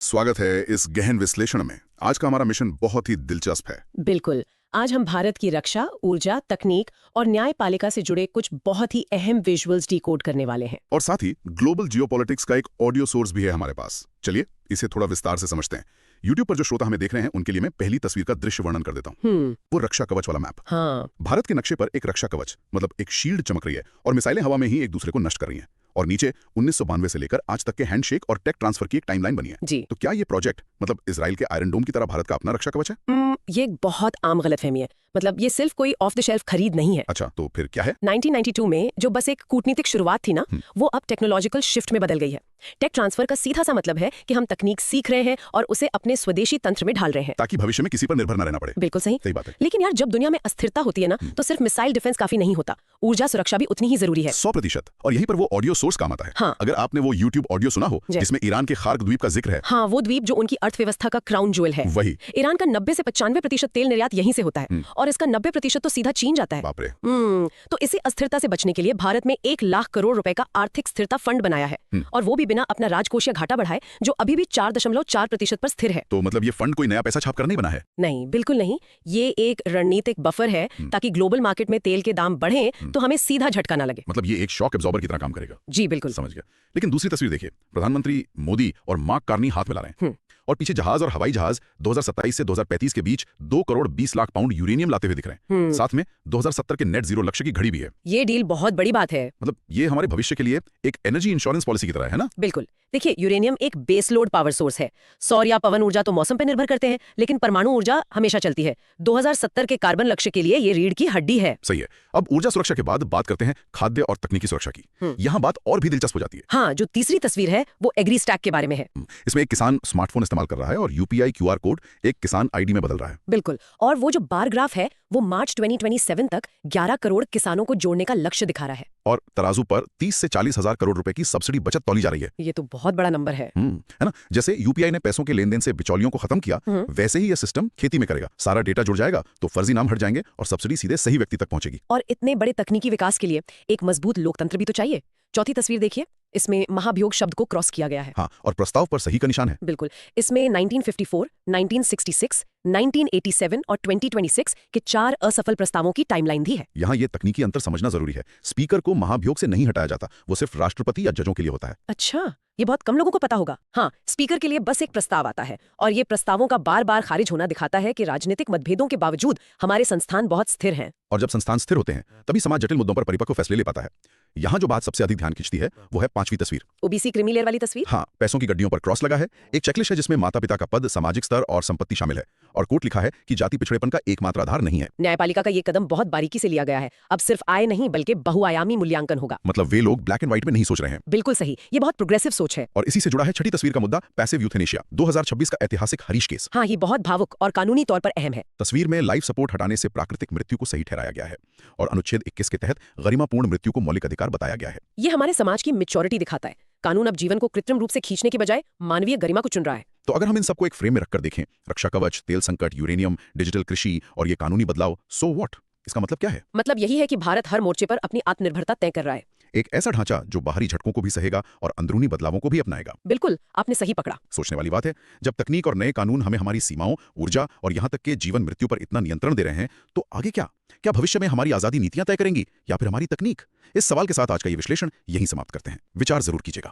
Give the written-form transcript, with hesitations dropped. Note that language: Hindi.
स्वागत है इस गहन विश्लेषण में। आज का हमारा मिशन बहुत ही दिलचस्प है। बिल्कुल। आज हम भारत की रक्षा, ऊर्जा, तकनीक और न्यायपालिका से जुड़े कुछ बहुत ही अहम विजुअल्स डिकोड करने वाले हैं। और साथ ही ग्लोबल जियोपॉलिटिक्स का एक ऑडियो सोर्स भी है हमारे पास। चलिए इसे थोड़ा विस्तार से समझते हैं। YouTube पर जो श्रोता हमें देख रहे हैं उनके लिए मैं पहली तस्वीर का दृश्य वर्णन कर देता हूँ। वो रक्षा कवच वाला मैप। हाँ। भारत के नक्शे पर एक रक्षा कवच मतलब एक शील्ड चमक रही है और मिसाइलें हवा में ही एक दूसरे को नष्ट कर रही हैं। और नीचे 1992 से लेकर आज तक के हैंडशेक और टेक ट्रांसफर की एक टाइमलाइन बनी है। जी। तो क्या ये प्रोजेक्ट मतलब इजराइल के आयरन डोम की तरह भारत का अपना रक्षा कवच है? ये एक बहुत आम गलतफहमी है। मतलब ये सिर्फ कोई ऑफ द शेल्फ खरीद नहीं है। अच्छा, तो फिर क्या है? 1992 में जो बस एक कूटनीतिक शुरुआत थी ना, वो अब टेक्नोलॉजिकल शिफ्ट में बदल गई है। टेक ट्रांसफर का सीधा सा मतलब है कि हम तकनीक सीख रहे हैं और उसे अपने स्वदेशी तंत्र में ढाल रहे हैं, ताकि भविष्य में किसी पर निर्भर न रहना पड़े। बिल्कुल सही। सही बात है। लेकिन यार, जब दुनिया में अस्थिरता होती है ना, तो सिर्फ मिसाइल डिफेंस काफी नहीं होता, ऊर्जा सुरक्षा भी उतनी ही जरूरी है। 100%। और यहीं पर वो ऑडियो सोर्स काम आता है। हाँ। अगर आपने वो YouTube ऑडियो सुना हो जिसमें ईरान के खार्क द्वीप का जिक्र है। हाँ, वो द्वीप जो उनकी अर्थव्यवस्था का क्राउन ज्वेल है। वही। ईरान का 90 से 95% तेल निर्यात यहीं से होता है और इसका 90% तो सीधा चीन जाता है। बाप रे। तो इसी अस्थिरता से बचने के लिए भारत में 1 लाख करोड़ रुपए का आर्थिक स्थिरता फंड बनाया है, और वो भी बिना अपना राजकोषीय घाटा बढ़ाए, जो अभी भी 4.4% पर स्थिर है। तो मतलब ये फंड कोई नया पैसा छाप कर नहीं बना है? नहीं, बिल्कुल नहीं। ये एक रणनीतिक बफर है ताकि ग्लोबल मार्केट में तेल के दाम बढ़े तो हमें सीधा झटका ना लगे। मतलब ये एक शॉक एब्जॉर्बर की तरह काम करेगा। जी बिल्कुल। समझ गया। लेकिन दूसरी तस्वीर देखिए, प्रधानमंत्री मोदी और मार्क कार्नी हाथ मिला रहे हैं और पीछे जहाज और हवाई जहाज 2027 से 2035 के बीच 2 करोड़ 20 लाख पाउंड यूरेनियम लाते हुए दिख रहे हैं। साथ में 2070 के नेट जीरो लक्ष्य की घड़ी भी है। ये डील बहुत बड़ी बात है। मतलब ये हमारे भविष्य के लिए एक एनर्जी इंश्योरेंस पॉलिसी की तरह है ना? बिल्कुल। देखिए, यूरेनियम एक बेस लोड पावर सोर्स है। सौर या पवन ऊर्जा तो मौसम पर निर्भर करते हैं, लेकिन परमाणु ऊर्जा हमेशा चलती है। 2070 के कार्बन लक्ष्य के लिए ये रीढ़ की हड्डी है। सही है। अब ऊर्जा सुरक्षा के बाद बात करते हैं खाद्य और तकनीकी सुरक्षा की। यहाँ बात और भी दिलचस्प हो जाती है। हाँ, जो तीसरी तस्वीर है वो एग्री स्टैक के बारे में है। इसमें एक किसान स्मार्टफोन इस्तेमाल कर रहा है और यूपीआई क्यूआर कोड एक किसान आईडी में बदल रहा है। बिल्कुल। और वो जो बार ग्राफ है वो मार्च 2027 तक 11 करोड़ किसानों को जोड़ने का लक्ष्य दिखा रहा है। और तराजू पर 30 से 40 हजार करोड़ रुपए की सब्सिडी बचत तौली जा रही है। ये तो बहुत बड़ा नंबर है ना? जैसे यूपीआई ने पैसों के लेन देन से बिचौलियों को खत्म किया, वैसे ही यह सिस्टम खेती में करेगा। सारा डेटा जुड़ जाएगा तो फर्जी नाम हट जाएंगे और सब्सिडी सीधे सही व्यक्ति तक पहुंचेगी। और इतने बड़े तकनीकी विकास के लिए एक मजबूत लोकतंत्र भी तो चाहिए। चौथी तस्वीर देखिए, इसमें महाभियोग शब्द को क्रॉस किया गया है। हाँ, और प्रस्ताव पर सही का निशान है। बिल्कुल। इसमें 1954, 1966, 1987 और 2026 के 4 असफल प्रस्तावों की टाइमलाइन दी है। यहाँ ये तकनीकी अंतर समझना जरूरी है। स्पीकर को महाभियोग से नहीं हटाया जाता, वो सिर्फ राष्ट्रपति या जजों के लिए होता है। अच्छा, ये बहुत कम लोगों को पता होगा। हाँ, स्पीकर के लिए बस एक प्रस्ताव आता है और ये प्रस्तावों का बार बार खारिज होना दिखाता है कि राजनीतिक मतभेदों के बावजूद हमारे संस्थान बहुत स्थिर हैं। और जब संस्थान स्थिर होते हैं तभी समाज जटिल मुद्दों पर परिपक्व फैसले ले पाता है। यहाँ जो बात सबसे अधिक ध्यान खींचती है वो है 5वीं तस्वीर, ओबीसी क्रीमी लेयर वाली तस्वीर। हाँ, पैसों की गड्डियों पर क्रॉस लगा है। एक चेकलिस्ट है जिसमें माता पिता का पद, सामाजिक स्तर और संपत्ति शामिल है, और कोर्ट लिखा है कि जाति पिछड़ेपन का एकमात्र आधार नहीं है। न्यायपालिका का ये कदम बहुत बारीकी से लिया गया है। अब सिर्फ आय नहीं बल्कि बहुआयामी मूल्यांकन होगा। मतलब वे लोग ब्लैक एंड व्हाइट में नहीं सोच रहे हैं। बिल्कुल सही। ये बहुत प्रोग्रेसिव सोच है। और इसी से जुड़ा है छठी तस्वीर का मुद्दा, पैसिव यूथेनेशिया, 2026 का ऐतिहासिक हरीश केस। हाँ, ये बहुत भावुक और कानूनी तौर पर अहम है। तस्वीर में लाइफ सपोर्ट हटाने से प्राकृतिक मृत्यु को सही ठहराया गया है और अनुच्छेद 21 के तहत गरिमापूर्ण मृत्यु को मौलिक अधिकार बताया गया है। ये हमारे समाज की मैच्योरिटी दिखाता है। कानून अब जीवन को कृत्रिम रूप से खींचने के बजाय मानवीय गरिमा को चुन रहा है। तो अगर हम इन सबको एक फ्रेम में रखकर देखें, रक्षा कवच, तेल संकट, यूरेनियम, डिजिटल कृषि और ये कानूनी बदलाव, सो व्हाट? इसका मतलब क्या है? मतलब यही है कि भारत हर मोर्चे पर अपनी आत्मनिर्भरता तय कर रहा है। एक ऐसा ढांचा जो बाहरी झटकों को भी सहेगा और अंदरूनी बदलावों को भी अपनाएगा। बिल्कुल, आपने सही पकड़ा। सोचने वाली बात है। जब तकनीक और नए कानून हमें हमारी सीमाओं, ऊर्जा और यहाँ तक के जीवन मृत्यु पर इतना नियंत्रण दे रहे हैं, तो आगे क्या? क्या भविष्य में हमारी आजादी नीतियां तय करेंगी या फिर हमारी तकनीक? इस सवाल के साथ आज का ये विश्लेषण यहीं समाप्त करते हैं। विचार जरूर कीजिएगा।